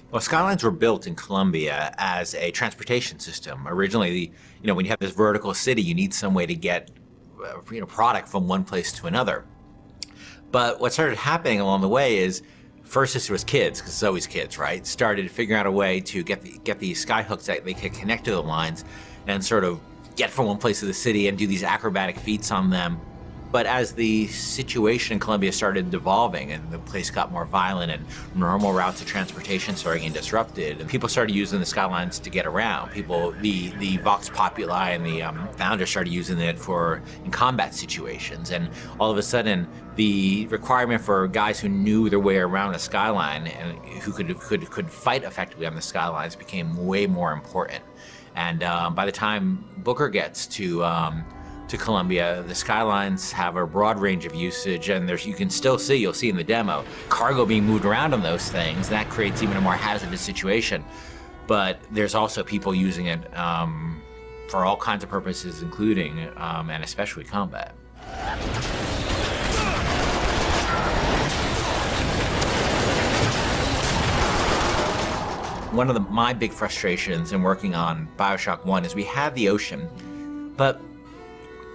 Well, skylines were built in Colombia as a transportation system. Originally, when you have this vertical city, you need some way to get, product from one place to another. But what started happening along the way is, first this was kids, because it's always kids, right? Started figuring out a way to get these sky hooks that they could connect to the lines and sort of get from one place to the city and do these acrobatic feats on them. But as the situation in Colombia started devolving and the place got more violent and normal routes of transportation started getting disrupted, and people started using the skylines to get around. The Vox Populi and the founders started using it in combat situations. And all of a sudden, the requirement for guys who knew their way around a skyline and who could fight effectively on the skylines became way more important. And by the time Booker gets to Colombia, the skylines have a broad range of usage, and you'll see in the demo, cargo being moved around on those things. That creates even a more hazardous situation. But there's also people using it for all kinds of purposes, including and especially combat. One of my big frustrations in working on Bioshock 1 is we had the ocean, but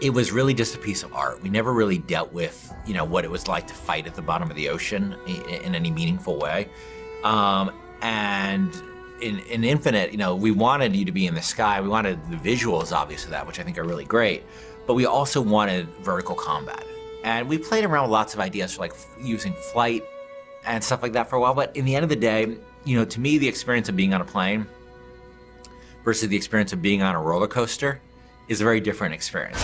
it was really just a piece of art. We never really dealt with, what it was like to fight at the bottom of the ocean in any meaningful way. And in Infinite, we wanted you to be in the sky. We wanted the visuals, obviously, of that, which I think are really great. But we also wanted vertical combat. And we played around with lots of ideas for like using flight and stuff like that for a while. But in the end of the day, to me, the experience of being on a plane versus the experience of being on a roller coaster is a very different experience.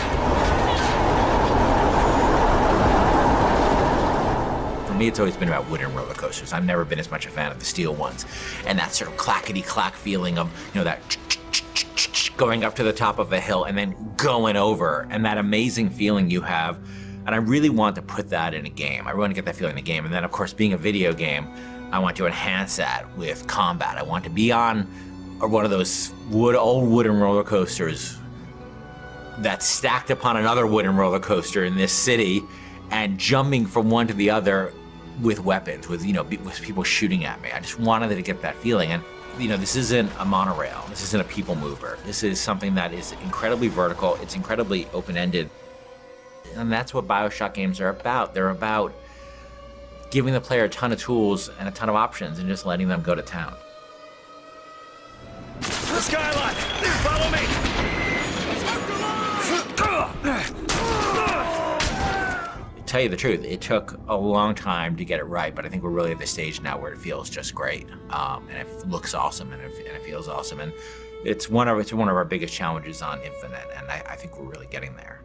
For me, it's always been about wooden roller coasters. I've never been as much a fan of the steel ones. And that sort of clackety-clack feeling of, that going up to the top of a hill and then going over, and that amazing feeling you have. And I really want to put that in a game. I really want to get that feeling in a game. And then, of course, being a video game, I want to enhance that with combat. I want to be on one of those old wooden roller coasters that's stacked upon another wooden roller coaster in this city and jumping from one to the other with weapons, with people shooting at me. I just wanted to get that feeling. And this isn't a monorail. This isn't a people mover. This is something that is incredibly vertical. It's incredibly open-ended. And that's what Bioshock games are about. They're about giving the player a ton of tools and a ton of options and just letting them go to town. The skyline! Follow me! To tell you the truth, it took a long time to get it right, but I think we're really at the stage now where it feels just great, and it looks awesome, and it feels awesome, and it's one of our biggest challenges on Infinite, and I think we're really getting there.